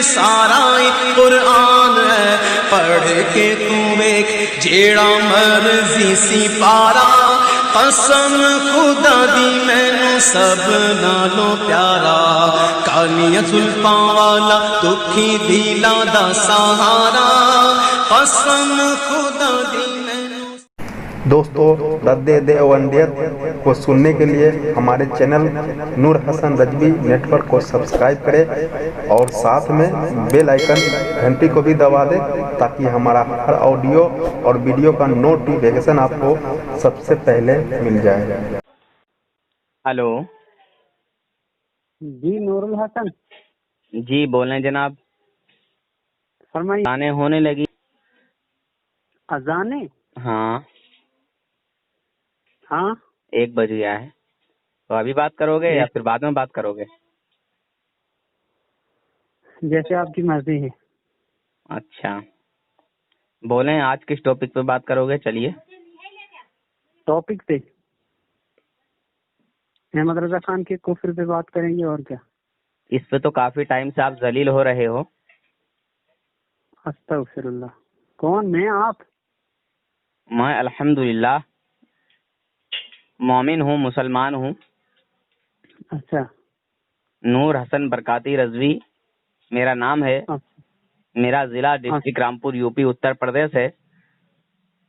سارا قرآن ہے، پڑھ کے تو ایک جیڑا مرضی سی پارا، قسم خدا دی مینوں سب نالوں پیارا، کالیاں زلفاں والا دکھی دلاں دا سہارا، قسم خدا دی مینوں۔ دوستو، رد دیوبندیت کو سننے کے لیے ہمارے چینل نور حسن رجوی نیٹ ورک کو سبسکرائب کریں اور ساتھ میں بیل آئیکن گھنٹی کو بھی دبا دیں تاکہ ہمارا ہر آڈیو اور ویڈیو کا نوٹیفیکیشن آپ کو سب سے پہلے مل جائے۔ ہلو جی نور الحسن جی بولیں جناب۔ فرمائیے۔ اذانیں ہونے لگی۔ اذانیں؟ ہاں 1 بج گیا ہے، تو ابھی بات کرو گے یا پھر بعد میں بات کرو گے؟ جیسے آپ کی مرضی ہے۔ اچھا بولیں، آج کس ٹاپک پہ بات کرو گے؟ چلیے ٹاپک پہ احمد رضا خان کے کفر پہ بات کریں گے، اور کیا؟ اس پہ تو کافی ٹائم سے آپ ذلیل ہو رہے ہو۔ استغفر اللہ۔ کون؟ میں؟ آپ؟ میں الحمدللہ مومن ہوں، مسلمان ہوں۔ اچھا۔ نور حسن برکاتی رضوی میرا نام ہے، میرا ضلع district Rampur U P Uttar Pradesh ہے۔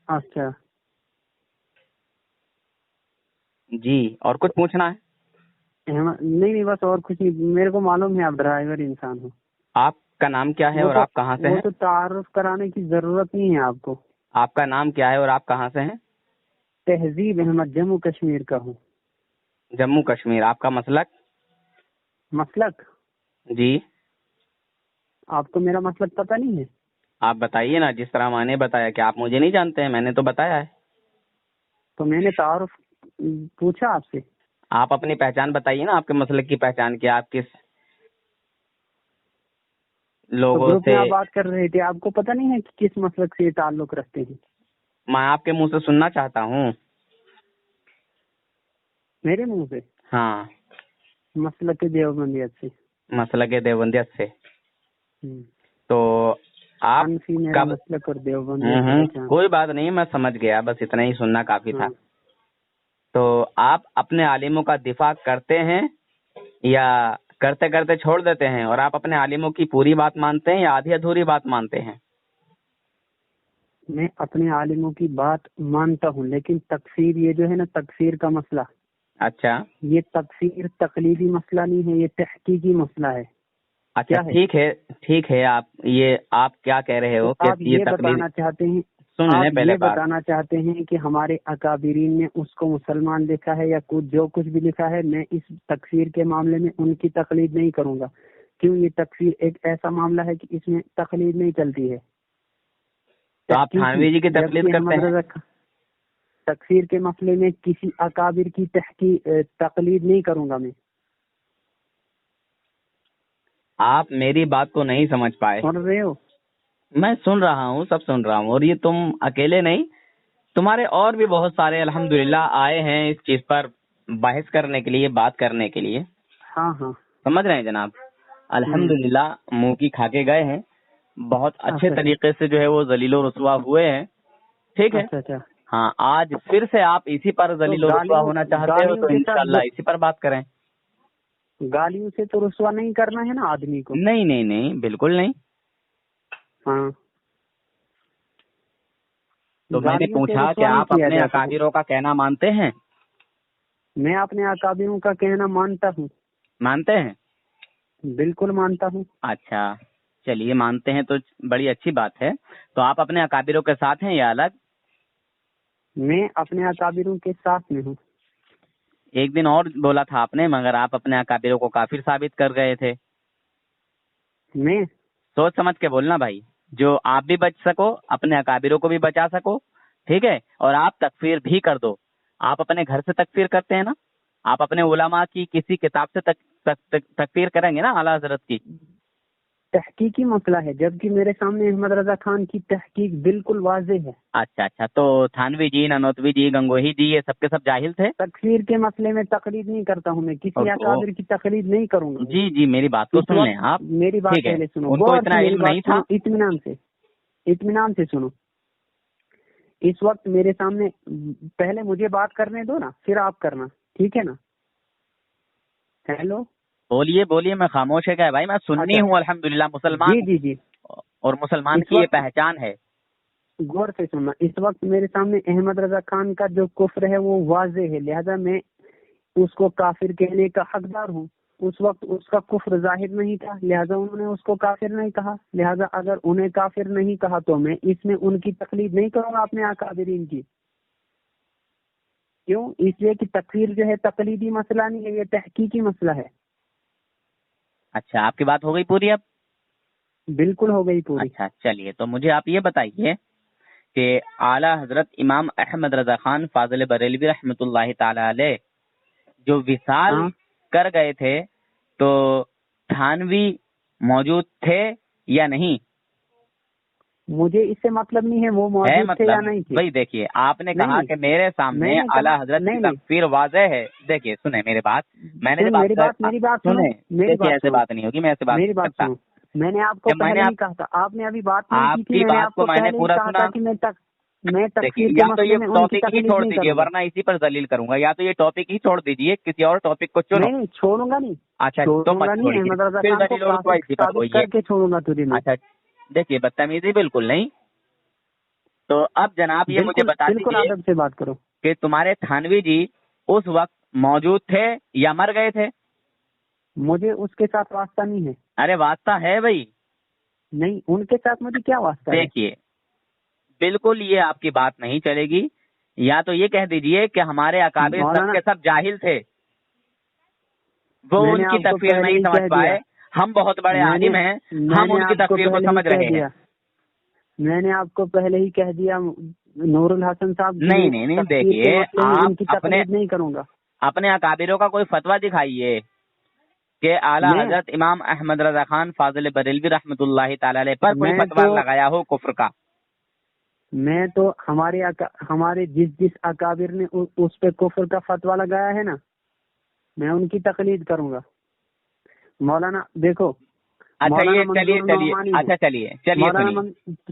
اچھا جی، اور کچھ پوچھنا ہے؟ نہیں بس اور کچھ نہیں، میرے کو معلوم ہے آپ ڈرائیور انسان ہو۔ آپ کا نام کیا ہے اور آپ کہاں سے ہیں؟ وہ تو تعارف کرانے کی ضرورت نہیں ہے آپ کو۔ آپ کا نام کیا ہے اور آپ کہاں سے ہیں؟ تہذیب احمد، جموں کشمیر کا ہوں۔ جموں کشمیر۔ آپ کا مسلک؟ مسلک؟ جی آپ کو میرا مسلک پتہ نہیں ہے؟ آپ بتائیے نا، جس طرح میں نے بتایا کہ آپ مجھے نہیں جانتے ہیں، میں نے تو بتایا ہے۔ تو میں نے تعارف پوچھا آپ سے۔ آپ اپنی پہچان بتائیے نا، آپ کے مسلک کی پہچان کیا، آپ کس لوگوں گروپ سے؟ میں آپ بات کر رہے تھے، آپ کو پتہ نہیں ہے کہ کس مسلک سے تعلق رکھتے ہیں؟ میں آپ کے منہ سے سننا چاہتا ہوں۔ میرے منہ سے؟ ہاں، مسلک دیوبندیت سے۔ مسلک دیوبندیت سے۔ تو آپ حنفی میرا مسلک اور دیوبندیت کوئی بات نہیں، میں سمجھ گیا، بس اتنا ہی سننا کافی تھا۔ تو آپ اپنے عالموں کا دفاع کرتے ہیں یا کرتے کرتے چھوڑ دیتے ہیں؟ اور آپ اپنے عالموں کی پوری بات مانتے ہیں یا آدھی ادھوری بات مانتے ہیں؟ میں اپنے عالموں کی بات مانتا ہوں، لیکن تکفیر، یہ جو ہے نا تکفیر کا مسئلہ، اچھا، یہ تکفیر تقلیدی مسئلہ نہیں ہے، یہ تحقیقی مسئلہ ہے۔ اچھا ٹھیک ہے، آپ کیا کہہ رہے ہو کہ آپ یہ بتانا چاہتے ہیں، بتانا چاہتے ہیں کہ ہمارے اکابرین نے اس کو مسلمان لکھا ہے یا جو کچھ بھی لکھا ہے، میں اس تکفیر کے معاملے میں ان کی تقلید نہیں کروں گا، کیوں؟ یہ تکفیر ایک ایسا معاملہ ہے کہ اس میں تقلید نہیں چلتی ہے۔ تو آپ تھانوی جی کی تقلید کرتے ہیں؟ تکفیر کے مسئلے میں کسی اکابر کی تقلید نہیں کروں گا میں۔ آپ میری بات کو نہیں سمجھ پائے۔ سن رہے ہو؟ میں سن رہا ہوں، سب سن رہا ہوں، اور یہ تم اکیلے نہیں، تمہارے اور بھی بہت سارے الحمدللہ آئے ہیں اس چیز پر بحث کرنے کے لیے، بات کرنے کے لیے۔ ہاں سمجھ رہے ہیں جناب؟ الحمدللہ منہ کی کھا کے گئے ہیں، بہت اچھے طریقے سے جو ہے وہ ذلیل و رسوا ہوئے ہیں۔ ٹھیک ہے؟ ہاں، آج پھر سے آپ اسی پر ذلیل و رسوا ہونا چاہتے ہو تو انشاءاللہ اسی پر بات کریں۔ گالیوں سے تو رسوا نہیں کرنا ہے نا آدمی کو۔ نہیں، بالکل نہیں۔ ہاں، تو میں نے پوچھا کہ آپ اپنے اکابروں کا کہنا مانتے ہیں؟ میں اپنے اکابروں کا کہنا مانتا ہوں۔ مانتے ہیں؟ بالکل مانتا ہوں۔ اچھا چلیے، مانتے ہیں تو بڑی اچھی بات ہے۔ تو آپ اپنے اکابروں کے ساتھ ہیں یا الگ؟ میں اپنے اکابروں کے ساتھ میں ہوں۔ ایک دن اور بولا تھا آپ نے، مگر آپ اپنے اکابروں کو کافر ثابت کر گئے تھے۔ میں سوچ سمجھ کے بولنا بھائی، جو آپ بھی بچ سکو، اپنے اکابروں کو بھی بچا سکو، ٹھیک ہے؟ اور آپ تکفیر بھی کر دو۔ آپ اپنے گھر سے تکفیر کرتے ہیں نا؟ آپ اپنے علماء کی کسی کتاب سے تکفیر کریں گے نا اعلیٰ حضرت کی؟ تحقیقی مسئلہ ہے، جبکہ میرے سامنے احمد رضا خان کی تحقیق بالکل واضح ہے۔ اچھا، تو تھانوی جی، نانوتوی جی، گنگوہی جی، یہ سب کے سب جاہل تھے؟ تکفیر کے مسئلے میں تقلید نہیں کرتا ہوں میں، کسی اکابر کی تقلید نہیں کروں گا۔ جی، میری بات تو سن لیں آپ، میری بات پہلے سنو، ان کو اتنا علم نہیں تھا۔ اطمینان سے سنو۔ اس وقت میرے سامنے، پہلے مجھے بات کرنے دو نا، پھر آپ کرنا، ٹھیک ہے نا؟ ہیلو، بولیے، میں خاموش ہے کیا بھائی؟ میں سنی ہوں الحمدللہ، مسلمان۔ جی، اور مسلمان کی یہ پہچان ہے۔ غور سے سننا، اس وقت میرے سامنے احمد رضا خان کا جو کفر ہے وہ واضح ہے، لہذا میں اس کو کافر کہنے کا حقدار ہوں۔ اس وقت اس کا کفر ظاہر نہیں تھا، لہذا انہوں نے اس کو کافر نہیں کہا، لہذا اگر انہیں کافر نہیں کہا تو میں اس میں ان کی تقلید نہیں کروں گا اپنے اکابرین کی۔ کیوں؟ اس لیے کہ تکفیر جو ہے تقلیدی مسئلہ نہیں ہے، یہ تحقیقی مسئلہ ہے۔ اچھا، آپ کی بات ہو گئی پوری اب؟ بالکل ہو گئی پوری۔ اچھا چلیے، تو مجھے آپ یہ بتائیے کہ اعلیٰ حضرت امام احمد رضا خان فاضل بریلوی رحمۃ اللہ تعالی علیہ جو وصال کر گئے تھے، تو تھانوی موجود تھے یا نہیں؟ مجھے اس سے مطلب نہیں ہے وہ موجود تھے یا نہیں تھے۔ بھائی دیکھیے، آپ نے کہا کہ میرے سامنے اعلیٰ حضرت کی تکفیر واضح ہے۔ دیکھیے سنیں میرے بات، میں نے میری بات سنیں، ایسے بات نہیں ہوگی، میں ایسے بات نہیں کرتا۔ میں نے آپ کو پہلے ہی کہا تھا، آپ نے ابھی بات نہیں کی تھی، میں نے آپ کو پہلے ہی کہا تھا کہ میں تکفیر کے مسئلے میں ان کی تقلید چھوڑ نہیں دیجیے، کروں گا، ورنہ اسی پر ذلیل کروں گا۔ یا تو یہ ٹاپک ہی چھوڑ دیجیے، کسی اور ٹاپک کو چنو۔ نہیں چھوڑوں گا نہیں۔ اچھا تو مت چھوڑیے، احمد رضا خان کو ثابت کر کے چھوڑوں گا تجھے میں۔ اچھا دیکھیے، بدتمیزی بالکل نہیں۔ تو اب جناب یہ مجھے بتا بالکل دیجیے ادب سے بات کرو کہ تمہارے تھانوی جی اس وقت موجود تھے یا مر گئے تھے؟ مجھے اس کے ساتھ واسطہ نہیں ہے۔ ارے واسطہ ہے بھائی۔ نہیں، ان کے ساتھ مجھے کیا واسطہ ہے؟ دیکھیے بالکل یہ آپ کی بات نہیں چلے گی، یا تو یہ کہہ دیجئے کہ ہمارے اکابر سب کے سب جاہل تھے، وہ ان کی تکفیر نہیں سمجھ پائے، ہم بہت بڑے عالم ہیں، ہم ان کی تکفیر کو سمجھ رہے ہیں۔ میں نے آپ کو پہلے ہی کہہ دیا، نور الحسن صاحب نہیں دیکھیے، ان کی تقلید نہیں کروں گا۔ اپنے اکابروں کا کوئی فتویٰ دکھائیے کہ اعلیٰ حضرت امام احمد رضا خان فاضل بریلوی رحمۃ اللہ تعالی علیہ پر کوئی فتویٰ لگایا ہو کفر کا۔ میں تو ہمارے جس اکابر نے اس پہ کفر کا فتویٰ لگایا ہے نا، میں ان کی تقلید کروں گا۔ مولانا دیکھو، چلیے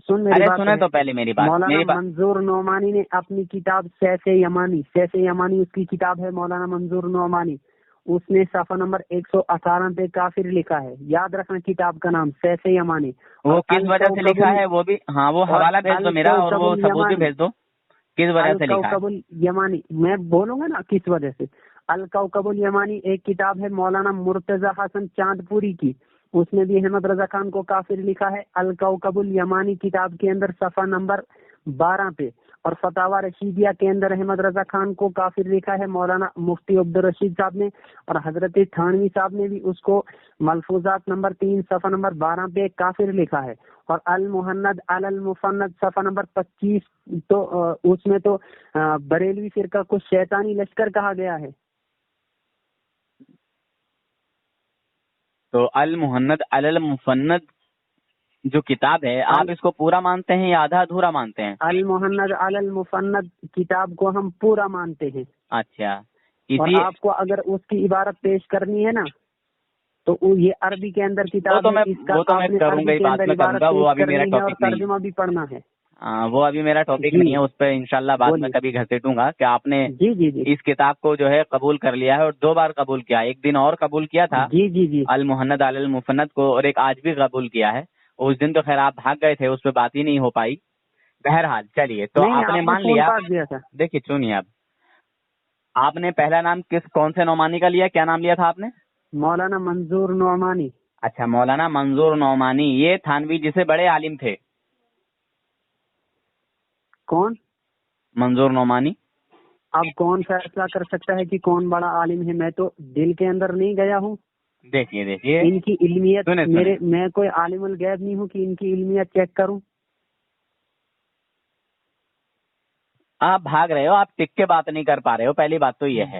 سنیں تو پہلے میری بات۔ مولانا منظور نعمانی نے اپنی کتاب سیف یمانی اس کی کتاب ہے، مولانا منظور نعمانی، اس نے صفحہ نمبر 118 پہ کافر لکھا ہے۔ یاد رکھنا کتاب کا نام سیف یمانی۔ وہ کس وجہ سے لکھا ہے وہ بھی؟ ہاں وہ حوالہ بھیج دو میرا، اور وہ ثبوت بھی بھیج دو کس وجہ سے لکھا ہے۔ یمانی میں بولوں گا نا کس وجہ سے۔ الکوکب الیمانی ایک کتاب ہے مولانا مرتضی حسن چاند پوری کی، اس نے بھی احمد رضا خان کو کافر لکھا ہے۔ الکوکب الیمانی کتاب کے اندر صفحہ نمبر 12 پہ، اور فتاوی رشیدیہ کے اندر احمد رضا خان کو کافر لکھا ہے مولانا مفتی عبدالرشید صاحب نے، اور حضرت تھانوی صاحب نے بھی اس کو ملفوظات نمبر 3 صفحہ نمبر 12 پہ کافر لکھا ہے، اور المحند علی المفند صفحہ نمبر 25 تو اس میں تو بریلوی فرقہ کو شیطانی لشکر کہا گیا ہے۔ تو المحند علی المفند جو کتاب ہے، آپ اس کو پورا مانتے ہیں یا آدھا ادھورا مانتے ہیں؟ المحند علی المفند کتاب کو ہم پورا مانتے ہیں۔ اچھا، اور آپ کو اگر اس کی عبارت پیش کرنی ہے نا تو یہ عربی کے اندر کتاب ہے، اس کا آپ نے عربی کے اندر عبارت پیش کرنی ہے اور ترجمہ بھی پڑھنا ہے۔ وہ ابھی میرا ٹاپک نہیں ہے، اس پہ انشاءاللہ بعد میں کبھی گھسیٹوں گا کہ آپ نے اس کتاب کو جو ہے قبول کر لیا ہے، اور 2 بار قبول کیا، ایک دن اور قبول کیا تھا المحند علی المفند کو، اور ایک آج بھی قبول کیا ہے۔ اس دن تو خیر آپ بھاگ گئے تھے، اس پہ بات ہی نہیں ہو پائی۔ بہرحال چلیے، تو آپ نے مان لیا۔ دیکھیے سنیے، اب آپ نے پہلا نام کون سے نعمانی کا لیا؟ کیا نام لیا تھا آپ نے؟ مولانا منظور نعمانی۔ اچھا، مولانا منظور نعمانی، یہ تھانوی جسے بڑے عالم تھے۔ کون؟ منظور نعمانی۔ اب کون فیصلہ کر سکتا ہے کہ کون بڑا عالم ہے؟ میں تو دل کے اندر نہیں گیا ہوں۔ دیکھیے ان کی علمیت میں کوئی عالم الغیب نہیں ہوں کہ ان کی علمیت چیک کروں۔ آپ بھاگ رہے ہو، آپ ٹک کے بات نہیں کر پا رہے ہو، پہلی بات تو یہ ہے۔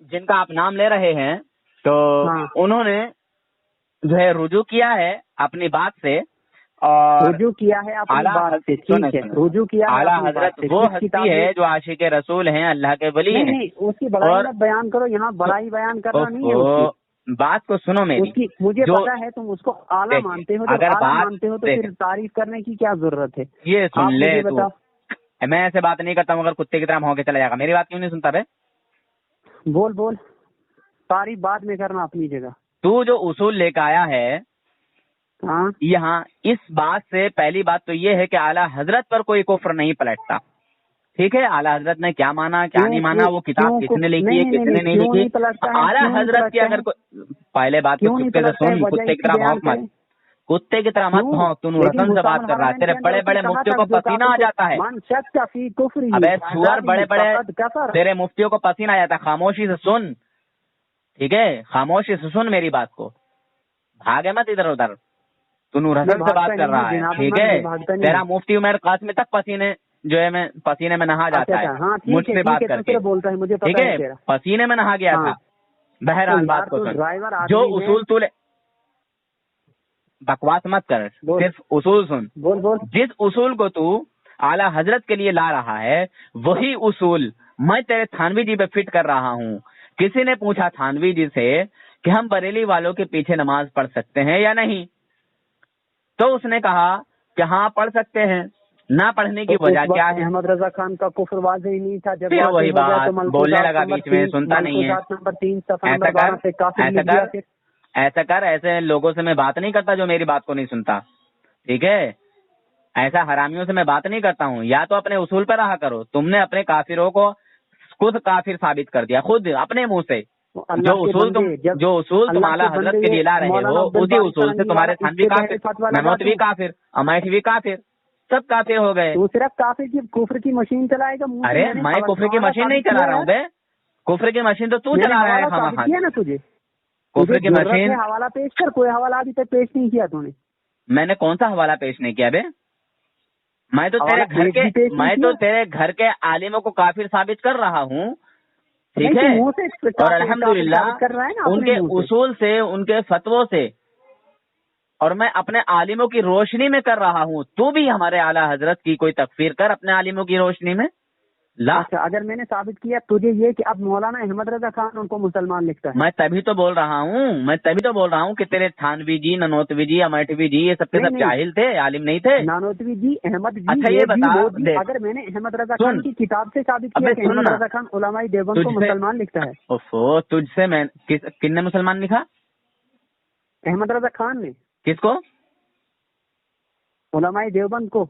جن کا آپ نام لے رہے ہیں تو انہوں نے جو ہے رجوع کیا ہے اپنی بات سے، اور رجوع کیا ہے اپنی بات سے، ٹھیک ہے، رجوع کیا ہے اعلیٰ اپنی بات حضرت سے۔ وہ کس ہستی کتاب میں؟ ہے جو عاشق رسول ہیں، اللہ کے ولی ہیں۔ نہیں، اس کی بڑائی مت بیان کرو، یہاں بڑائی بیان کرنا نہیں ہے اس کی۔ بات کو سنو میری، اس کی مجھے پتا ہے تم اس کو اعلیٰ مانتے ہو، جب اعلیٰ مانتے ہو تو پھر تعریف کرنے کی کیا ضرورت ہے؟ یہ سن لے تو میں ایسے بات نہیں کرتا ہوں، اگر کتے کی طرح ہو کے چلا جائے گا، میری بات کیوں نہیں سنتا بے؟ بول تعریف بعد میں کرنا اپنی جگہ۔ تو جو اصول لے کے آیا ہے ہاں، یہاں اس بات سے پہلی بات تو یہ ہے کہ اعلیٰ حضرت پر کوئی کفر نہیں پلٹتا، ٹھیک ہے؟ اعلیٰ حضرت نے کیا مانا کیا نہیں مانا، وہ کتاب کس نے لکھی ہے کس نے نہیں لکھی، اعلیٰ حضرت کی اگر پہلے بات تو کتے سے سن، کتے کی طرح بھونک مت، کتے کی طرح مت بھونک، تو نور حسن سے بات کر رہا ہے، تیرے بڑے بڑے مفتیوں کو پسینہ آ جاتا ہے، ابے سور بڑے بڑے تیرے مفتیوں کو پسینہ آ جاتا ہے، خاموشی سے سن، ٹھیک ہے؟ خاموشی سے سن میری بات کو، بھاگے مت ادھر ادھر، تو نور حسن سے بات کر رہا ہے، ٹھیک ہے؟ تیرا مفتی عمر قاسمی تک پسینے جو ہے میں پسینے میں نہا جاتا ہے مجھ سے بات کر کے، ٹھیک ہے؟ پسینے میں نہا گیا تھا۔ بہرحال بات کو سن، جو اصول تو بکواس مت کر، صرف اصول سن، جس اصول کو تو اعلیٰ حضرت کے لیے لا رہا ہے وہی اصول میں تیرے تھانوی جی پہ فٹ کر رہا ہوں۔ کسی نے پوچھا تھانوی جی سے کہ ہم بریلی والوں کے پیچھے نماز پڑھ سکتے ہیں یا نہیں، تو اس نے کہا کہ ہاں پڑھ سکتے ہیں، نہ پڑھنے کی وجہ کیا ہے؟ احمد رضا خان کا کفر واضح ہی نہیں تھا، جب پھر وہی بات بولنے لگا بیچ میں، سنتا نہیں ہے۔ ایسا کر ایسے لوگوں سے میں بات نہیں کرتا جو میری بات کو نہیں سنتا، ٹھیک ہے؟ ایسا حرامیوں سے میں بات نہیں کرتا ہوں، یا تو اپنے اصول پہ رہا کرو۔ تم نے اپنے کافروں کو خود کافر ثابت کر دیا، خود اپنے منہ سے، جو اصول تم اعلیٰ حضرت کے لیے لا رہے ہو اسی اصول سے تمہارے تھانوی کافر، ننوتوی کافر، امیٹھوی کافر، سب کافر ہو گئے۔ تو صرف کفر کی مشین چلائے گا؟ ارے میں کفر کی مشین نہیں چلا رہا ہوں بے، کفر کی مشین تو چلا رہا ہے نا تجھے، کفر کی مشین۔ حوالہ پیش کر، کوئی حوالہ ابھی تک پیش نہیں کیا تو نے۔ میں نے کون سا حوالہ پیش نہیں کیا بے؟ میں تو تیرے گھر کے عالموں کو کافر ثابت کر رہا ہوں، ٹھیک ہے؟ اور الحمدللہ ان کے اصول سے، ان کے فتووں سے، اور میں اپنے عالموں کی روشنی میں کر رہا ہوں۔ تو بھی ہمارے اعلیٰ حضرت کی کوئی تکفیر کر اپنے عالموں کی روشنی میں لا۔ اچھا، اگر میں نے ثابت کیا تجھے یہ کہ اب مولانا احمد رضا خان ان کو مسلمان لکھتا ہے، میں تبھی تو بول رہا ہوں کہ تیرے تھانوی جی، ننوتوی جی، امیٹھوی جی یہ سب کے سب جاہل تھے، عالم نہیں تھے۔ نانوتوی جی، احمد جی، اچھا یہ بتا، اگر میں نے احمد رضا خان کی کتاب سے ثابت کیا کہ احمد رضا خان علماء دیوبند کو مسلمان لکھتا ہے، تجھ سے میں کن نے مسلمان لکھا؟ احمد رضا خان نے۔ کس کو؟ علماء دیوبند کو۔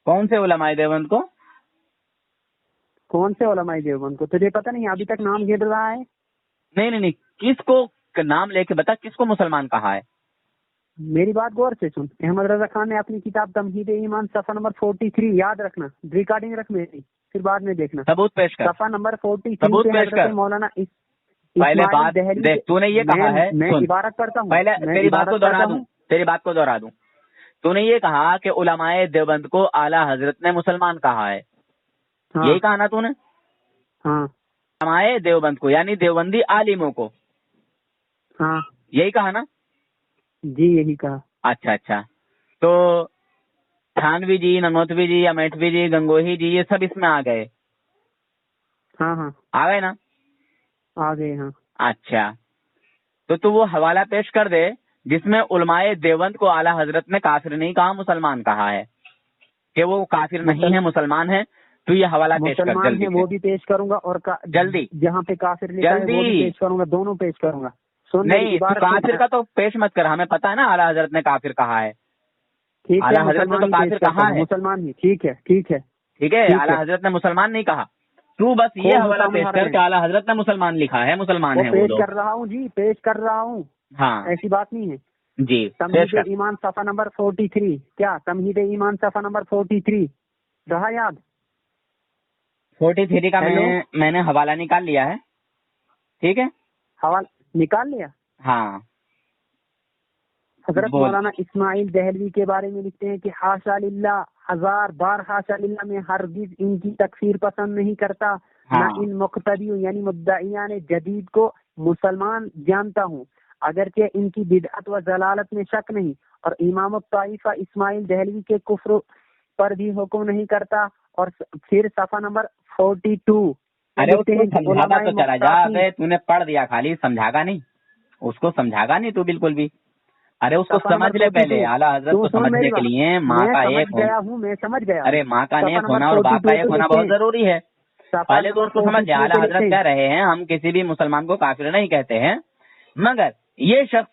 کون سے علماء دیوبند کو؟ کون سے علماء دیوبند کو؟ تجھے پتہ نہیں؟ ابھی تک نام گر رہا ہے۔ نہیں، کس کو نام لے کے بتا، کس کو مسلمان کہا ہے؟ میری بات غور سے سن۔ احمد رضا خان نے اپنی کتاب تمہید ایمان صفحہ نمبر 43، یاد رکھنا، ریکارڈنگ رکھ میری، پھر بعد میں دیکھنا، ثبوت پیش کر، صفحہ نمبر 43 ثبوت پیش کر۔ مولانا پہلے بات دیکھ، تو نے یہ کہا ہے، میں عبارت کرتا ہوں، پہلے تیری بات کو دہرا دوں، تو نے یہ کہا کہ علماء دیوبند کو اعلیٰ حضرت نے مسلمان کہا ہے، یہی کہا نا تو نے؟ ہاں، علماء دیوبند کو یعنی دیوبندی عالموں کو، ہاں یہی کہا نا؟ جی یہی کہا۔ اچھا، تو تھانوی جی، ننوتوی جی، امیٹھوی جی، گنگوہی جی یہ سب اس میں آ گئے؟ ہاں آ گئے نا؟ آ گئے، ہاں۔ اچھا، تو وہ حوالہ پیش کر دے جس میں علماء دیوبند کو اعلیٰ حضرت نے کافر نہیں کہا، مسلمان کہا ہے، کہ وہ کافر نہیں ہے، مسلمان ہے۔ تو یہ حوالہ پیش کر جلدی، وہ بھی پیش کروں گا، اور جلدی جہاں پہ کافر لکھا ہے وہ بھی پیش کروں گا، دونوں پیش کروں گا۔ نہیں، کافر کا تو پیش مت کر، ہمیں پتا ہے نا اعلیٰ حضرت نے کافر کہا ہے، ٹھیک ہے، اعلیٰ حضرت نے تو کافر کہا ہے، مسلمان ہی، ٹھیک ہے، اعلیٰ حضرت نے مسلمان نہیں کہا۔ تو بس یہ حوالہ پیش کر کہ اعلیٰ حضرت نے مسلمان لکھا ہے، مسلمان ہے وہ پیش کر رہا ہوں جی، پیش کر رہا ہوں، ہاں ایسی بات نہیں ہے جی۔ تمہید ایمان صفحہ نمبر 43، کیا تمہید ایمان صفحہ نمبر 43 رہا یاد؟ 43 کا میں نے حوالہ نکال لیا ہے، ٹھیک ہے، حوالہ نکال لیا، ہاں۔ حضرت مولانا اسماعیل دہلوی کے بارے میں لکھتے ہیں کہ حاشا للہ، ہزار بار حاشا للہ، میں ہرگز ان کی تکفیر پسند نہیں کرتا، نہ ان مقتدیوں یعنی مدعیان جدید کو مسلمان جانتا ہوں، اگرچہ ان کی بدعت و ضلالت میں شک نہیں، اور امام الطائفہ اسماعیل دہلوی کے کفر پر بھی حکم نہیں کرتا۔ اور پھر صفحہ نمبر 42 ارے اس کو سمجھاتا تو چلا جا، تو نے پڑھ دیا خالی، سمجھا گا نہیں اس کو، سمجھا گا نہیں تو بالکل بھی۔ ارے اس کو سمجھ لے پہلے، اعلیٰ حضرت کو سمجھنے کے لیے ماں کا ایک میں سمجھ گیا، ارے ماں کا نیک ہونا اور باپ کا ایک ہونا بہت ضروری ہے۔ پہلے تو اس کو سمجھ لے، اعلیٰ حضرت کہہ رہے ہیں ہم کسی بھی مسلمان کو کافر نہیں کہتے ہیں، مگر یہ شخص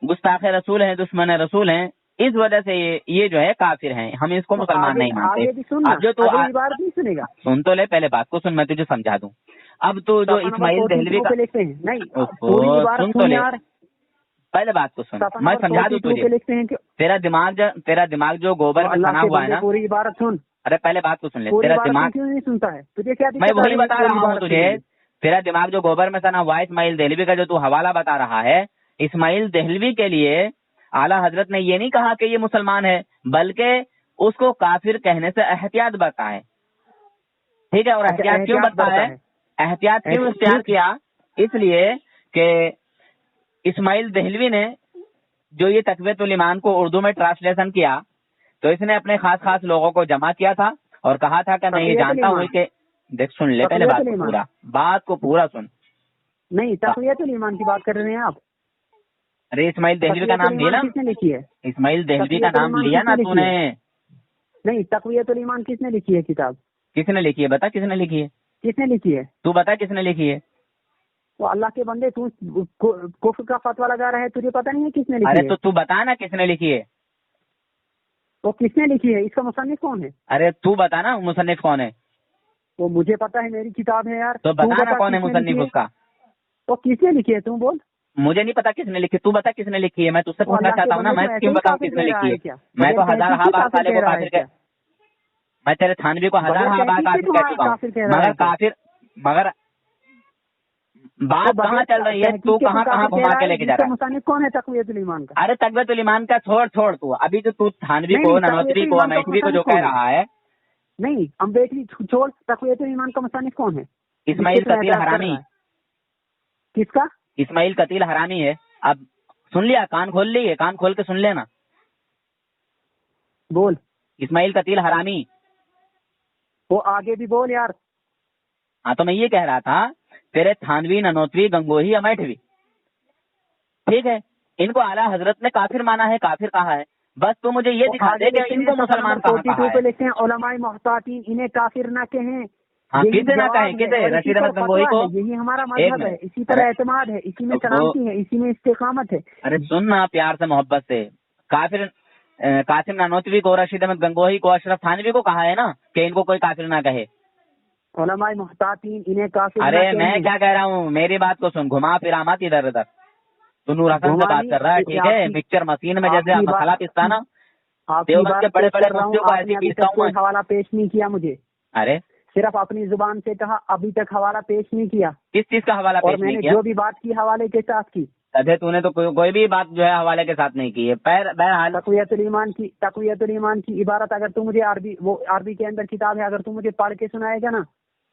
گستاخ رسول ہیں، دشمن رسول ہیں، اس وجہ سے یہ جو ہے کافر ہیں، ہم اس کو مسلمان نہیں مانتے۔ اب جو تو سنے گا، سن تو لے پہلے بات کو، سن میں تجھے سمجھا دوں۔ اب تو جو اسماعیل دہلوی کا سن تو لے، پہلے بات کو سن، میں سمجھا دوں تجھے۔ تیرا دماغ جو گوبر میں سنا ہوا ہے نا، پوری عبارت سن، ارے پہلے بات کو سن لے۔ تیرا دماغ کیوں نہیں سنتا ہے تجھے؟ کیا میں وہی بتا رہا ہوں تجھے، تیرا دماغ جو گوبر میں سنا ہوا ہے، اسماعیل دہلوی کا جو تو حوالہ بتا رہا ہے، اسماعیل دہلوی کے لیے اعلیٰ حضرت نے یہ نہیں کہا کہ یہ مسلمان ہے، بلکہ اس کو کافر کہنے سے احتیاط برتا ہے، ٹھیک ہے؟ اور احتیاط کیوں برتا ہے، احتیاط کیوں اختیار کیا؟ اس لیے کہ اسماعیل دہلوی نے جو یہ تقویۃ الایمان کو اردو میں ٹرانسلیشن کیا، تو اس نے اپنے خاص لوگوں کو جمع کیا تھا اور کہا تھا کہ میں یہ جانتا ہوں کہ، دیکھ سن لے پہلے بات کو پورا سن۔ نہیں، تقویۃ الایمان کی بات کر رہے ہیں آپ؟ ارے اسماعیل دہلوی کا نام لیا نا، کس نے لکھی ہے؟ اسماعیل دہلوی کا نام لیا نا تو نے؟ نہیں، تقویۃ الایمان کس نے لکھی ہے کتاب؟ کس نے لکھی ہے بتا، کس نے لکھی ہے؟ کس نے لکھی ہے تو بتا کس نے لکھی ہے؟ وہ اللہ کے بندے، تو کفر کا فتویٰ لگا رہا ہے، تجھے پتہ نہیں ہے کس نے لکھی ہے؟ ارے تو بتا نا کس نے لکھی ہے؟ وہ کس نے لکھی ہے؟ اس کا مصنف کون ہے؟ ارے تو بتا نا مصنف کون ہے؟ وہ مجھے پتا ہے، میری کتاب ہے یار۔ تو بتا نا کون ہے مصنف اس کا؟ وہ کس نے لکھی ہے تم بول۔ مجھے نہیں پتا کس نے لکھی، تو بتا کس نے لکھی ہے، میں تجھ سے پوچھنا چاہتا ہوں نا، میں کیوں بتاؤں کس نے لکھی ہے؟ میں تو ہزار بار سالے کو کافر کہہ، میں تیرے تھانوی کو ہزار بار کافر کہہ چکا ہوں، مگر بات کہاں چل رہی ہے؟ تو کہاں گھما کے لے کے جا رہا ہے؟ مصنف کون ہے تقویۃ الایمان کا؟ ارے تقویۃ الایمان کا چھوڑ تو ابھی تو تھانوی کو، ننوتوی کو، امیٹھوی کو جو کہہ رہا ہے، نہیں امبیٹوی چھوڑ، تقویۃ الایمان کا مصنف کون ہے؟ اسماعیل قتیل حرامی۔ کس کا؟ اسماعیل قتیل حرامی ہے۔ اب سن لیا، کان کھول لیے، کان کھول کے سن لینا، بول۔ اسماعیل قتیل حرامی، وہ آگے بھی بول یار۔ ہاں تو میں یہ کہہ رہا تھا، تیرے تھانوی، ننوتوی، گنگوہی، امیٹھوی، ٹھیک ہے، ان کو اعلیٰ حضرت نے کافر مانا ہے، کافر کہا ہے، بس تو مجھے یہ دکھا دے کہ ان کو مسلمان کہا ہے۔ لکھتے ہیں علماء محتاطین انہیں کافر نہ کہیں۔ ہاں، کسے نہ کہیں، کسے؟ رشید احمد گنگوہی کو؟ یہی ہمارا مذہب ہے، اسی پر اعتماد ہے، اسی میں سلامتی ہے، اسی میں استقامت ہے۔ ارے سننا پیار سے، محبت سے، کافر قاسم نانوتوی کو، رشید احمد گنگوہی کو، اشرف تھانوی کو کہا ہے نا کہ ان کو کوئی کافر نہ کہے۔ علماء محتاطین انہیں کافر نہ ارے کہیں۔ میں کیا کہہ رہا ہوں، میری بات کو سن، گھما پھرا مت ادھر ادھر۔ تو نور حسن سے بات کر رہا ہے، ٹھیک ہے؟ مکسچر مشین میں جیسے مسالہ پیستا نا، دیوبند کے بڑے بڑے مفتیوں کو ایسی پیستا ہوں میں۔ حوالہ پیش نہیں کیا مجھے، ارے صرف اپنی زبان سے کہا، ابھی تک حوالہ پیش نہیں کیا۔ کس چیز کا حوالہ پیش نہیں کیا؟ اور میں نے جو بھی بات کی حوالے کے ساتھ کی۔ ابھی تو نے تو کوئی بھی بات جو ہے حوالے کے ساتھ نہیں کی ہے۔ بہرحال تقویۃ الایمان کی عبارت اگر تو مجھے عربی کے اندر کتاب ہے، اگر تو مجھے پڑھ کے سنائے گا نا،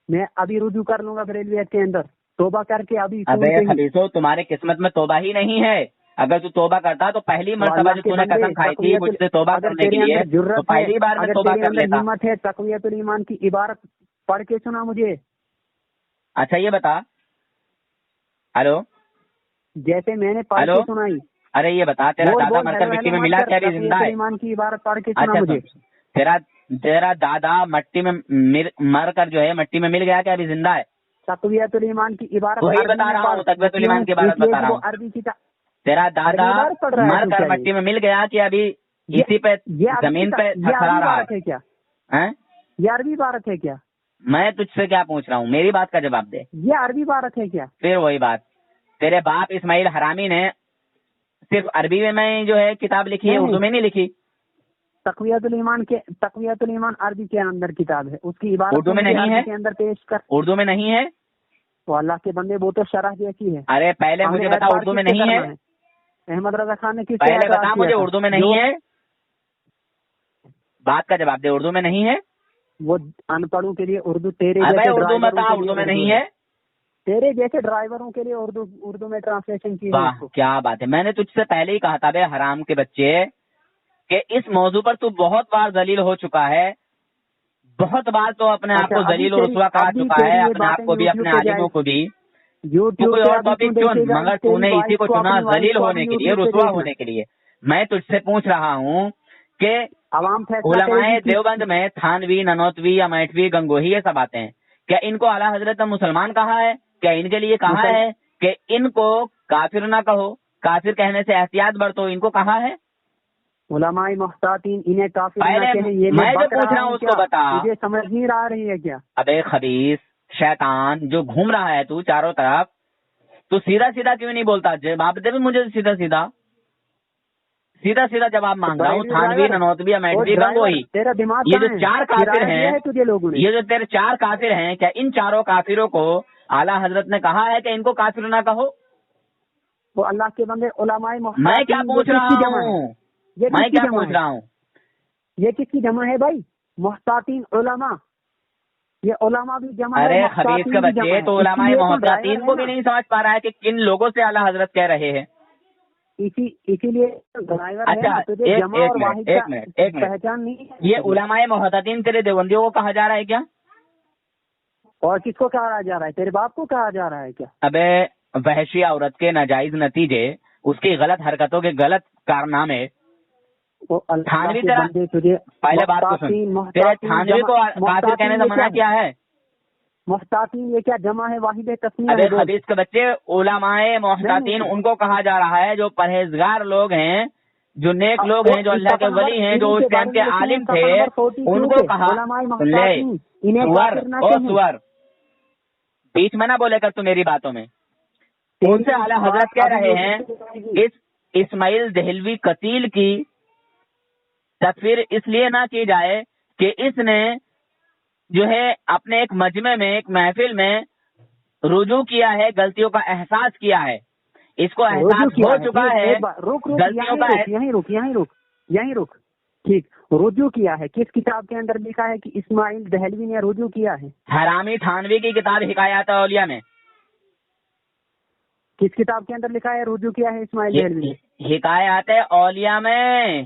میں ابھی رجوع کر لوں گا ریلوے کے اندر، توبہ کر کے ابھی۔ ابے خبیثو، تمہارے قسمت میں توبہ ہی نہیں ہے۔ اگر تو توبہ کرتا تو پہلی مرتبہ جو تو نے قسم کھائی تھی مجھ سے توبہ کرنے کے لیے، تو پہلی بار میں توبہ کر لیتا۔ ہمت ہے تقویۃ الایمان کی عبارت پڑھ کے سنا مجھے۔ اچھا یہ بتا، ہلو، جیسے میں نے پڑھ کے سنائی۔ ارے یہ بتا، تیرا دادا مر کر مٹی میں ملا کیا ابھی زندہ ہے؟ ایمان کی عبارت پڑھ کے سنا مجھے۔ تیرا دادا مٹی میں مر کر جو ہے مٹی میں مل گیا کیا ابھی زندہ ہے؟ تقویۃ الایمان کی عبارت وہی بتا رہا ہوں، تقویۃ الایمان کی عبارت بتا رہا ہوں۔ عربی کتاب، تیرا دادا مر کر مٹی میں مل گیا کہ ابھی اسی پہ زمین پہ کھڑا رہا ہے کیا؟ یہ عربی عبارت ہے کیا؟ میں تجھ سے کیا پوچھ رہا ہوں، میری بات کا جواب دے۔ یہ عربی عبارت ہے کیا؟ پھر وہی بات، تیرے باپ اسماعیل حرامی نے صرف عربی میں جو ہے کتاب لکھی ہے، اردو میں نہیں لکھی۔ تقویۃ الایمان عربی کے اندر کتاب ہے، اس کی عبارت اردو میں نہیں ہے، کے اندر پیش کر۔ اردو میں نہیں ہے تو اللہ کے بندے، وہ تو شرح جیسی ہے۔ ارے پہلے مجھے بتا اردو میں نہیں ہے، احمد رضا خان نے کس پہلے بتا مجھے اردو میں نہیں ہے، بات کا جواب دے، اردو میں نہیں ہے۔ وہ ان پڑھوں کے لیے اردو، تیرے ابے جیسے اردو میں ڈرائیوروں کہا، کے لیے اردو میں نہیں ہے. تیرے جیسے ڈرائیوروں کے لیے اردو میں ٹرانسلیشن کی ہے اس واہ کو. کیا بات ہے. میں نے تجھ سے پہلے ہی کہا تھا بے حرام کے بچے کہ اس موضوع پر تو بہت بار ذلیل ہو چکا ہے، بہت بار تو اپنے آپ کو اچھا، ذلیل و رسوا کہا چکا ہے، اپنے آپ کو بھی اپنے عالموں کو بھی. تو کوئی اور ٹاپک چن، مگر تو نے اسی کو چنا ذلیل ہونے کے لیے، رسوا ہونے کے لیے. میں تجھ سے پوچھ رہا ہوں کہ عوام فیصلہ علماء کرے گی. دیوبند میں تھانوی، ننوتوی یا میٹھوی، گنگوہی، یہ سب آتے ہیں. کیا ان کو اعلیٰ حضرت نے مسلمان کہا ہے؟ کیا ان کے لیے کہا ہے کہ ان کو کافر نہ کہو، کافر کہنے سے احتیاط برتو، ان کو کہا ہے؟ علماء محتاطین انہیں کافر نہ پہلے کہیں. یہ میں جو پوچھ رہا ہوں اس کو بتا. مجھے سمجھ نہیں آ رہی ہے کیا؟ ابے خبیث شیطان جو گھوم رہا ہے تو چاروں طرف، تو سیدھا سیدھا کیوں نہیں بولتا؟ جواب دے بھی مجھے سیدھا سیدھا جواب مانگ رہا ہوں. تھانوی، ننوتوی، میٹھوی، گنگوہی، تیرا دماغ یہ جو چار کافر ہیں، تجھے لوگوں نے، یہ جو تیرے چار کافر ہیں، کیا ان چاروں کافروں کو اعلیٰ حضرت نے کہا ہے کہ ان کو کافر نہ کہو؟ وہ اللہ کے بندے علماء محتاطین. میں کیا پوچھ رہا ہوں؟ میں کیا پوچھ رہا ہوں؟ یہ کس کی جمع ہے بھائی؟ محتاطین علماء، یہ علماء بھی جمع ہے. ارے خبیث کے بچے، تو علماء محتاطین کو بھی نہیں سمجھ پا رہا ہے کہ کن لوگوں سے اعلیٰ حضرت کہہ رہے ہیں. اسی لیے اچھا ایک منٹ پہچان نہیں ہے. یہ علماء محتاطین تیرے دیوبندیوں کو کہا جا رہا ہے کیا؟ اور کس کو کہا جا رہا ہے؟ تیرے باپ کو کہا جا رہا ہے کیا؟ ابے وحشی عورت کے ناجائز نتیجے، اس کی غلط حرکتوں کے غلط کارنامے. تھانوی پہلے بات کو سن، تیرے تھانوی کو کافر کہنے کا منع کیا ہے؟ محتاطین یہ کیا جمع ہے؟ واحد تسمیہ ابے ہے. خبیث کے بچے، علماء محتاطین ان کو کہا جا رہا ہے جو پرہیزگار لوگ ہیں، جو نیک لوگ ہیں، جو اللہ کے ولی ہیں، جو اس ٹائم کے عالم تھے، ان کو کہا. سور بیچ میں نہ بولے کر تو میری باتوں میں. ان سے اعلیٰ حضرت کہہ رہے ہیں اس اسماعیل دہلوی قتیل کی تکفیر اس لیے نہ کی جائے کہ اس نے جو ہے اپنے ایک مجمع میں، ایک محفل میں رجوع کیا ہے، غلطیوں کا احساس کیا ہے، اس کو احساس ہو چکا ہے غلطیوں کا. یہیں رک. ٹھیک، رجوع کیا ہے. کس کتاب کے اندر لکھا ہے کہ اسماعیل دہلوی نے رجوع کیا ہے؟ حرامی تھانوی کی کتاب حکایات اولیاء میں. کس کتاب کے اندر لکھا ہے رجوع کیا ہے اسماعیل دہلوی نے؟ حکایات اولیاء میں.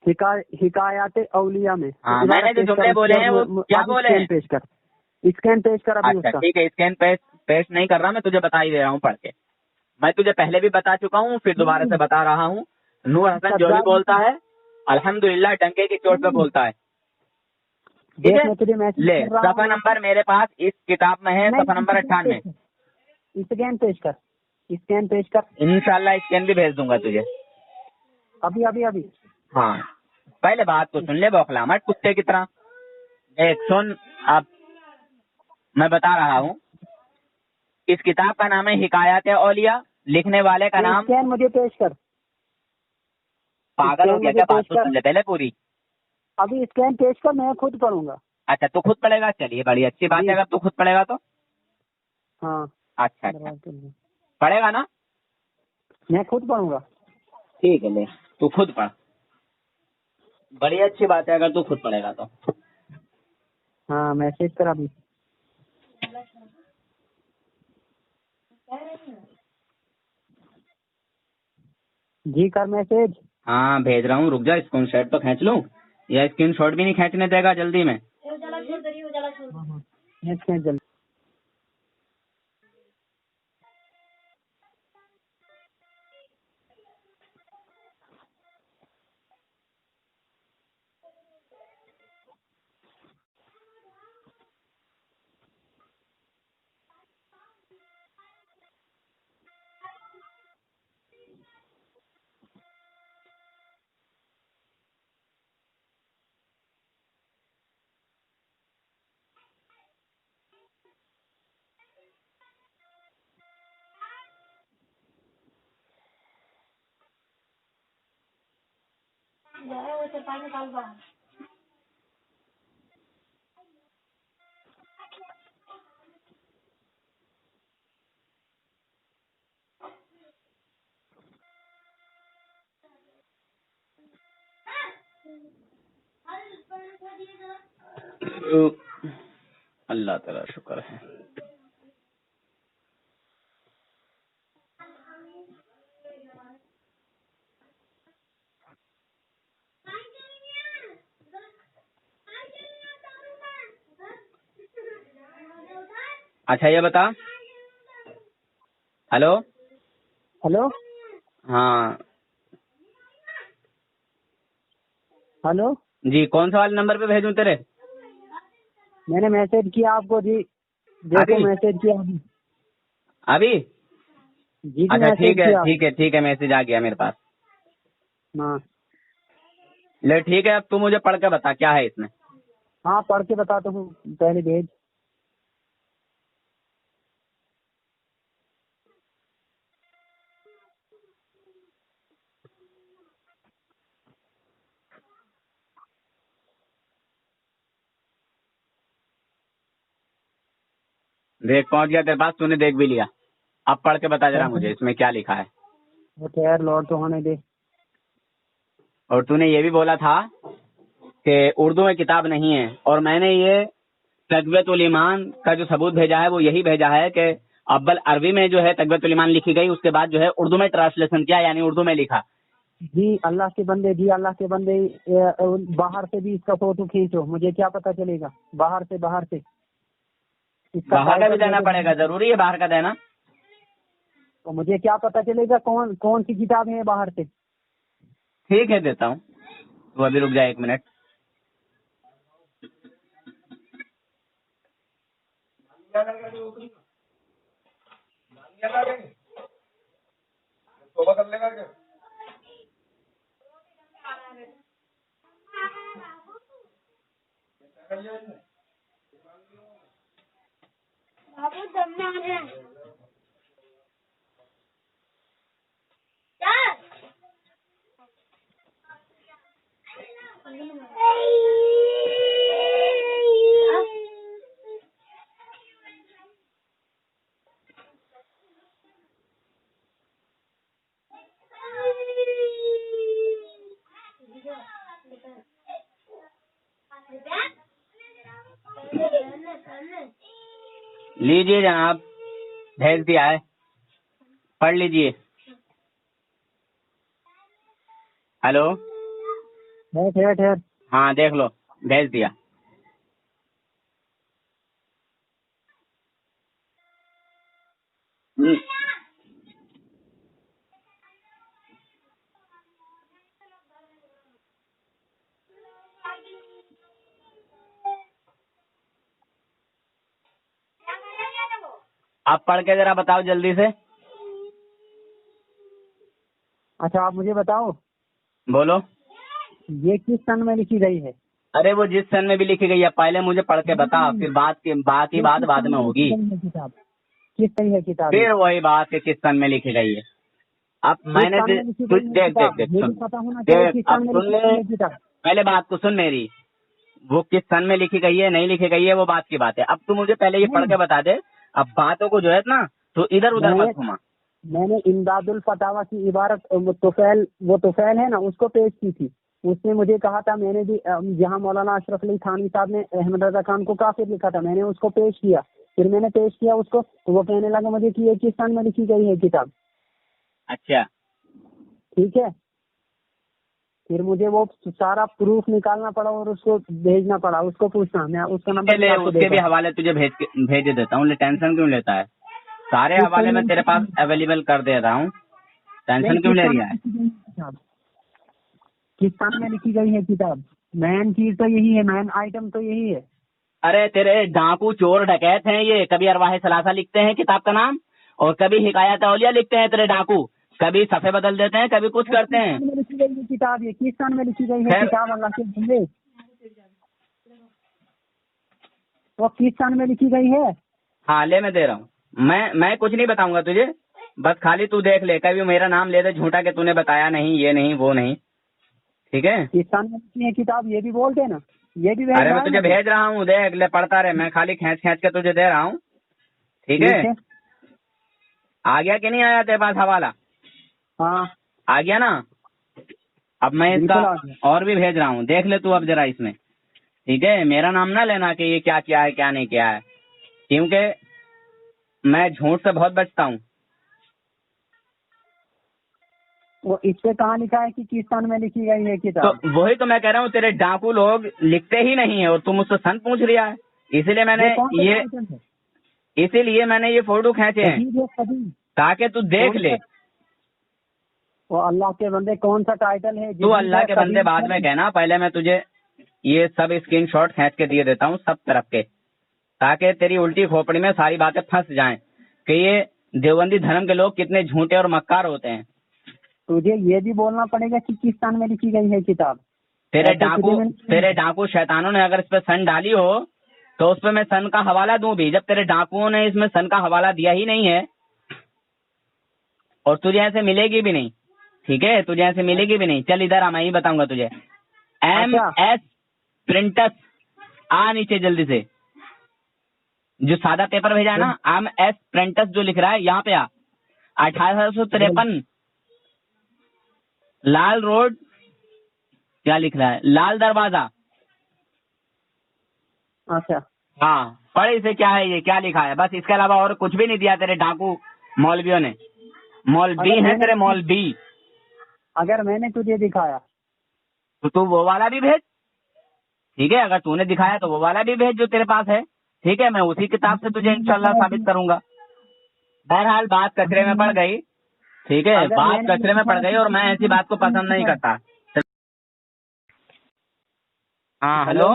حکایات اولیاء میں. میں نے جو جملے بولے ہیں وہ کیا بولے ہیں؟ اسکین پیش کر. اچھا ٹھیک ہے، اسکین پیش نہیں کر رہا، میں تجھے بتا ہی دے رہا ہوں پڑھ کے. میں تجھے پہلے بھی بتا چکا ہوں، پھر دوبارہ سے بتا رہا ہوں. نور حسن جو بھی بولتا ہے الحمدللہ ڈنکے کی چوٹ پہ بولتا ہے. لے صفحہ نمبر میرے پاس اس کتاب میں ہے، صفحہ نمبر 98. اسکین پیش کر. انشاءاللہ اسکین بھی بھیج دوں گا تجھے ابھی. ہاں پہلے بات کو سن لے بوخلامٹ کتے کی طرح. ایک سن، اب میں بتا رہا ہوں. اس کتاب کا نام ہے حکایات اولیاء، لکھنے والے کا نام. اسکین مجھے پیش کر. پاگل ہو گیا کیا؟ بات تو سن لے پہلے پوری. ابھی اسکین پیش کر، میں خود پڑھوں گا. اچھا تو خود پڑھے گا، چلیے بڑی اچھی بات ہے اگر تو خود پڑھے گا تو. ہاں اچھا پڑھے گا نا؟ میں خود پڑھوں گا. ٹھیک ہے، لے تو خود پڑھ. بڑی اچھی بات ہے اگر تو خود پڑھے گا تو. ہاں میسج کر ابھی. جی کر میسج. ہاں بھیج رہا ہوں، رک جا. اسکرین شاٹ تو کھینچ لوں، یا اسکرین شاٹ بھی نہیں کھینچنے دے گا جلدی میں. جلدی. اللہ تعالیٰ شکر ہے. اچھا یہ بتا. ہلو ہلو ہاں ہلو جی، کون سا والے نمبر پہ بھیجوں تیرے؟ میں نے میسج کیا آپ کو جی. دیکھو میسج کیا ابھی. جی. اچھا ٹھیک ہے میسج آ گیا میرے پاس. ہاں لے ٹھیک ہے، اب تو مجھے پڑھ کے بتا کیا ہے اس میں. ہاں پڑھ کے بتاتا ہوں. پہلے بھیج. دیکھ پہنچ گیا تیرے پاس، تو نے دیکھ بھی لیا. اب پڑھ کے بتا ذرا مجھے اس میں کیا لکھا ہے. وہ خیر لوڈ تو ہونے دے. اور تو نے یہ بھی بولا تھا کہ اردو میں کتاب نہیں ہے، اور میں نے یہ تقویۃ الایمان کا جو ثبوت بھیجا ہے وہ یہی بھیجا ہے کہ اول عربی میں جو ہے تقویۃ الایمان لکھی گئی، اس کے بعد جو ہے اردو میں ٹرانسلیشن کیا، یعنی اردو میں لکھا. جی اللہ کے بندے باہر سے بھی اس کا فوٹو کھینچو. مجھے کیا پتا چلے گا باہر سے باہر کا بھی دینا پڑے گا، ضروری ہے باہر کا دینا. تو مجھے کیا پتا چلے گا کون سی کتاب ہے باہر سے. ٹھیک ہے دیتا ہوں، تو ابھی رک جائے 1 منٹ. لیجیے جناب، بھیج دیا ہے، پڑھ لیجیے. ہلو ٹھہر. ہاں دیکھ لو، بھیج دیا. آپ پڑھ کے ذرا بتاؤ جلدی سے. اچھا آپ مجھے بتاؤ بولو. یہ کس سن میں لکھی گئی ہے؟ ارے وہ جس سن میں بھی لکھی گئی ہے، پہلے مجھے پڑھ کے بتا، پھر باقی بات بعد میں ہوگی. کتاب کس طرح ہے کتاب؟ پھر وہی بات کہ کس سن میں لکھی گئی ہے. اب میں نے دیکھ اب سن لے، پہلے بات تو سن میری. وہ کس سن میں لکھی گئی ہے نہیں لکھی گئی ہے وہ بات کی بات ہے. اب تو مجھے پہلے یہ پڑھ کے بتا دے. اب باتوں کو جو ہے نا تو ادھر ادھر مت گھما. میں نے امداد الفتاوی کی عبارت وہ توفیل ہے نا اس کو پیش کی تھی. اس نے مجھے کہا تھا، میں نے بھی جہاں مولانا اشرف علی تھانوی صاحب نے احمد رضا خان کو کافر لکھا تھا، میں نے اس کو پیش کیا. پھر میں نے پیش کیا اس کو تو وہ کہنے لگا مجھے کہ یہ کس سن میں لکھی گئی ہے کتاب. اچھا ٹھیک ہے. پھر مجھے وہ سارا پروف نکالنا پڑا اور اس کو بھیجنا پڑا، اس کو پوچھنا. میں اس کا نمبر اس کے بھی حوالے تجھے بھیج دیتا ہوں. ٹینشن کیوں لیتا ہے؟ سارے حوالے میں تیرے پاس اویلیبل کر دے رہا ہوں. ٹینشن کیوں لے رہا ہے؟ کس سن میں لکھی گئی ہے کتاب؟ مین چیز تو یہی ہے، مین آئٹم تو یہی ہے. ارے تیرے ڈاکو چور ڈکیت ہیں یہ. کبھی ارواح ثلاثہ لکھتے ہیں کتاب کا نام، اور کبھی حکایت اولیاء لکھتے ہیں تیرے ڈاکو. کبھی صفحے بدل دیتے ہیں، کبھی کچھ کرتے ہیں. کتاب یہ کس سن میں لکھی گئی ہے کتاب؟ اللہ کے بندے وہ کس سن میں لکھی گئی ہے؟ ہاں لے میں دے رہا ہوں. میں کچھ نہیں بتاؤں گا تجھے، بس خالی تو دیکھ لے. کبھی میرا نام لے دے جھوٹا کہ تو نے بتایا نہیں، یہ نہیں وہ نہیں. ٹھیک ہے. کس سن میں لکھی ہے کتاب یہ بھی بولتے نا. یہ بھی ارے میں تجھے بھیج رہا ہوں، دیکھ لے پڑھتا رہے. میں خالی کھینچ کے تجھے دے رہا ہوں. ٹھیک ہے. آ گیا کہ نہیں آیا تیرے پاس حوالہ؟ ہاں آ گیا نا. اب میں اس کا اور بھی بھیج رہا ہوں، دیکھ لے تو اب ذرا اس میں. ٹھیک ہے، میرا نام نہ لینا کہ یہ کیا کیا ہے کیا نہیں کیا ہے، کیونکہ میں جھوٹ سے بہت بچتا ہوں. وہ اس پہ کہاں لکھا ہے کہ کس سن میں لکھی گئی ہے کتاب؟ تو وہی تو میں کہہ رہا ہوں، تیرے ڈاکو لوگ لکھتے ہی نہیں ہیں اور تم مجھ سے سن پوچھ رہا ہے. اسی لیے میں نے یہ فوٹو کھینچے ہیں تاکہ تو دیکھ لے. وہ اللہ کے بندے کون سا ٹائٹل ہے؟ تو اللہ کے بندے بعد میں کہنا، پہلے میں تجھے یہ سب اسکرین شاٹ کھینچ کے دیے دیتا ہوں سب طرف کے، تاکہ تیری الٹی کھوپڑی میں ساری باتیں پھنس جائیں کہ یہ دیوبندی دھرم کے لوگ کتنے جھوٹے اور مکار ہوتے ہیں. تجھے یہ بھی بولنا پڑے گا کہ کس سن میں لکھی گئی ہے کتاب. تیرے ڈاکو شیطانوں نے اگر اس پہ سن ڈالی ہو تو اس پہ میں سن کا حوالہ دوں بھی، جب تیرے ڈاکوؤں نے اس میں سن کا حوالہ دیا ہی نہیں ہے. اور تجھے ایسے ملے گی بھی نہیں، ٹھیک ہے، تجھے ایسے ملے گی بھی نہیں. چل ادھر آ، میں ہی بتاؤں گا تجھے. MS پرنٹس آ نیچے جلدی سے، جو سادہ پیپر بھیجا ہے نا، MS پرنٹس جو لکھ رہا ہے یہاں پہ آ. 1853 لال روڈ، کیا لکھ رہا ہے، لال دروازہ. اچھا ہاں پڑھ اسے، کیا ہے یہ، کیا لکھا ہے، بس اس کے علاوہ اور کچھ بھی نہیں دیا تیرے ڈاکو مولویوں نے. مولوی ہیں تیرے مولوی. اگر میں نے تجھے دکھایا تو وہ والا بھی بھیج، ٹھیک ہے، اگر تو نے دکھایا تو وہ والا بھی بھیج جو تیرے پاس ہے، ٹھیک ہے، میں اسی کتاب سے تجھے انشاءاللہ ثابت کروں گا. بہرحال بات کچرے میں پڑ گئی، ٹھیک ہے، بات کچرے میں پڑ گئی اور میں ایسی بات کو پسند نہیں کرتا. ہاں ہلو،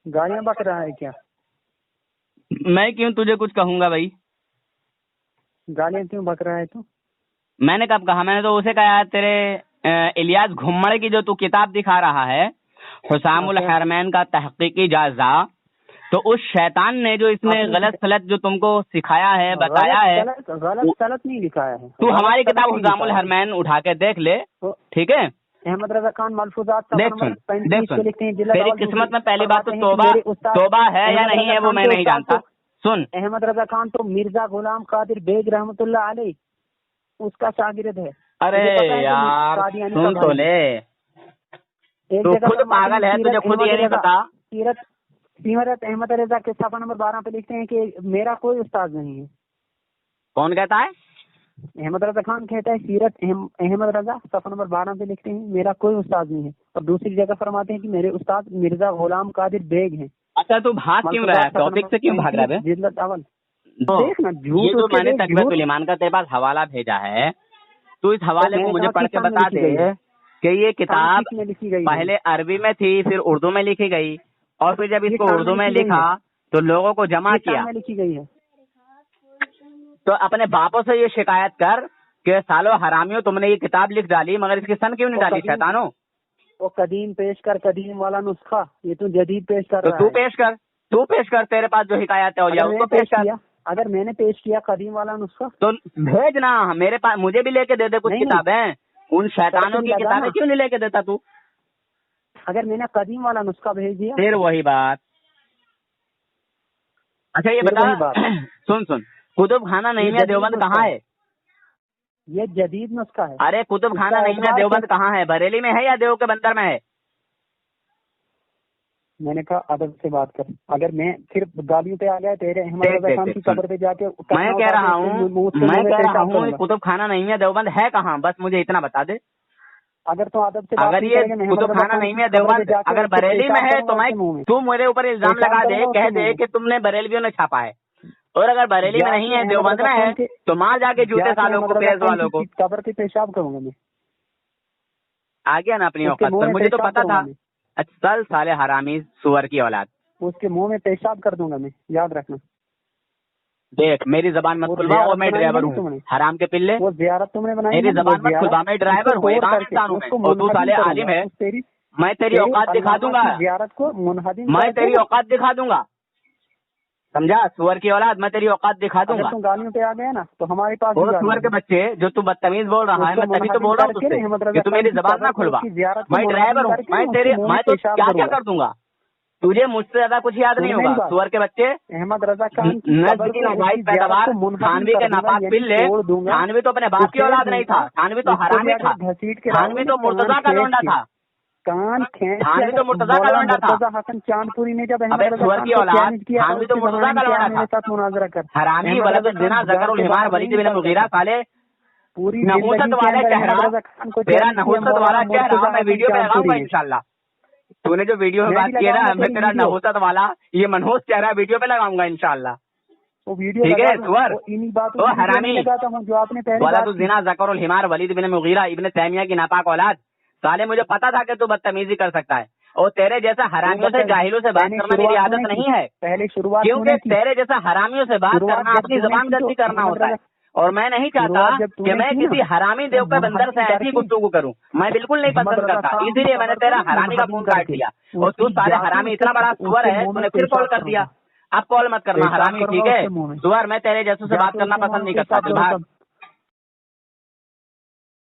گالیاں بک رہا ہے کیا؟ میں کیوں تجھے کچھ کہوں گا بھائی؟ گالیاں کیوں بک رہا ہے تو؟ میں نے کب کہا؟ میں نے تو اسے کہا تیرے الیاس گھمڑ کی جو تو کتاب دکھا رہا ہے، حسام الحرمین کا تحقیقی جائزہ، تو اس شیطان نے جو اس میں غلط سلط جو تم کو سکھایا ہے، بتایا ہے، غلط سلط نہیں لکھایا ہے. تو ہماری کتاب حسام الحرمین اٹھا کے دیکھ لے، ٹھیک ہے. احمد رضا خان ملفوظات دیکھ سن تیری قسمت میں پہلی بات تو توبہ ہے یا نہیں ہے وہ میں نہیں جانتا. سن، احمد رضا خان تو مرزا غلام قادر بیگ رحمۃ اللہ علیہ اس کا شاگرد ہے. ارے یار سن تو لے، تو خود پاگل ہے، تجھے خود یہ نہیں پتا. سیرت احمد رضا کے صفحہ نمبر 12 پہ لکھتے ہیں کہ میرا کوئی استاد نہیں ہے. کون کہتا ہے؟ احمد رضا خان کہتا ہے سیرت احمد رضا صفحہ نمبر 12 پہ لکھتے ہیں میرا کوئی استاد نہیں ہے، اور دوسری جگہ فرماتے ہیں کہ میرے استاد مرزا غلام قادر بیگ ہیں. اچھا تو بھاگ کیوں رہا ہے؟ ٹاپک سے کیوں بھاگ رہا ہے؟ جلد اول دیکھنا، یہ جو میں نے تقویۃ الایمان کا تیرے پاس حوالہ بھیجا ہے، تو اس حوالے کو مجھے پڑھ کے بتا دے کہ یہ کتاب پہلے عربی میں تھی، پھر اردو میں لکھی گئی، اور پھر جب اس کو اردو میں لکھا تو لوگوں کو جمع کیا. لکھی گئی ہے تو اپنے باپوں سے یہ شکایت کر کہ سالو حرامیوں تم نے یہ کتاب لکھ ڈالی، مگر اس کی سن کیوں نہیں ڈالی شیطانوں؟ وہ قدیم پیش کر، قدیم والا نسخہ، یہ تو جدید پیش کر رہا ہے. تو پیش کر تیرے پاس جو حکایات ہے اس کو پیش کر. اگر میں نے پیش کیا قدیم والا نسخہ تو بھیجنا میرے پاس، مجھے بھی لے کے دے دے کچھ کتابیں. ان شیطانوں کی کتابیں کیوں نہیں لے کے دیتا تو؟ اگر میں نے قدیم والا نسخہ بھیج دیا پھر وہی بات. اچھا یہ بتا، سن کتب خانہ نعیمیہ دیوبند کہاں ہے؟ یہ جدید نسخہ ہے. ارے کتب خانہ نعیمیہ دیوبند کہاں ہے؟ بریلی میں ہے یا دیو کے بندر میں ہے؟ میں نے کہا ادب سے بات کر. اگر میں صرف گالیوں پہ آ گیا تیرے احمد رضا خان کی قبر پہ جا کے، میں کہہ رہا ہوں کتب خانہ نعیمیہ دیوبند ہے کہاں، بس مجھے اتنا بتا دے. اگر تو ادب سے اگر یہ کتب خانہ نعیمیہ دیوبند اگر بریلی میں ہے تو میرے اوپر الزام لگا دے، کہہ دے کہ تم نے بریلویوں نے چھاپا ہے، اور اگر بریلی میں نہیں ہے دیوبند میں ہے تو وہاں جا کے جوتے سالوں کو، پیز والوں کو قبر پہ پیشاب کروں گا میں. آ گیا نا اپنی اوقات پر، مجھے تو پتا تھا. اچھا چل سالے حرامی سور کی اولاد، اس کے منہ میں پیشاب کر دوں گا میں، یاد رکھنا. دیکھ میری زبان مت کھلوا، اور میں ڈرائیور ہوں حرام کے پلے. وہ زیارت تم نے بنائی، میری زبان مت کھلوا، میں ڈرائیور ہوں، اور تو سالے عالم ہے. میں تیری اوقات دکھا دوں گا، زیارت کو منہدم، میں تیری اوقات دکھا دوں گا، سمجھا؟ سور کی اولاد، میں تیری اوقات دکھا دوں گا. تم گالیوں پہ آ گیا نا تو ہمارے پاس سور کے بچے جو تو بدتمیز بول رہا ہے، میں تبھی تو بول رہا ہوں تجھ سے کہ تو میری زبان نہ کھلوا. میں ڈرائیور ہوں، میں تو کیا کروں گا، تجھے مجھ سے زیادہ کچھ یاد نہیں ہوگا. سور کے بچے، احمد رضا خان پیداوار تھانوی کے ناپاک پلے. تھانوی تو اپنے باپ کی اولاد نہیں تھا، تھانوی تو حرامی تھا، تھانوی تو مرتضیٰ کا لونڈا تھا. کان کھینچ حامی تو مرتضیٰ کا لونڈا تھا. مرتضیٰ حسن چاندپوری نے جب ابے سور کی اولاد، حامی تو مرتضیٰ کا لونڈا میرے تھا. ساتھ مناظرہ کر. حرامی ولد الزنا ذکر الحمار ولید بن مغیرہ سالے پوری نحوست والا چہرہ، تیرا نحوست والا چہرہ میں ویڈیو پہ لگاؤں گا انشاءاللہ. تو نے جو ویڈیو میں بات کی ہے نا، میں تیرا نحوست والا یہ منحوس چہرہ ویڈیو پہ لگاؤں گا انشاءاللہ. ٹھیک ہے سور تو حرامی ولد الزنا ذکر الحمار ولید بن مغیرہ ابن تیمیہ کی ناپاک اولاد. سالے مجھے پتا تھا کہ تو بدتمیزی کر سکتا ہے، اور تیرے جیسا حرامیوں سے جاہلوں سے بات کرنا میری عادت نہیں ہے. پہلے شروعات کیونکہ تیرے جیسا حرامیوں سے بات کرنا اپنی زبان گندی کرنا ہوتا ہے، اور میں نہیں چاہتا کہ میں کسی حرامی دیو کا بندر سے ایسی گفتگو کروں. میں بالکل نہیں پسند کرتا، اسی لیے میں نے تیرا حرامی کا فون کاٹ دیا. اور تو سارے حرامی اتنا بڑا سور ہے، تو نے پھر کال کر دیا. اب کال مت کرنا حرامی، ٹھیک ہے سور. میں تیرے جیسوں سے بات کرنا پسند نہیں کرتا.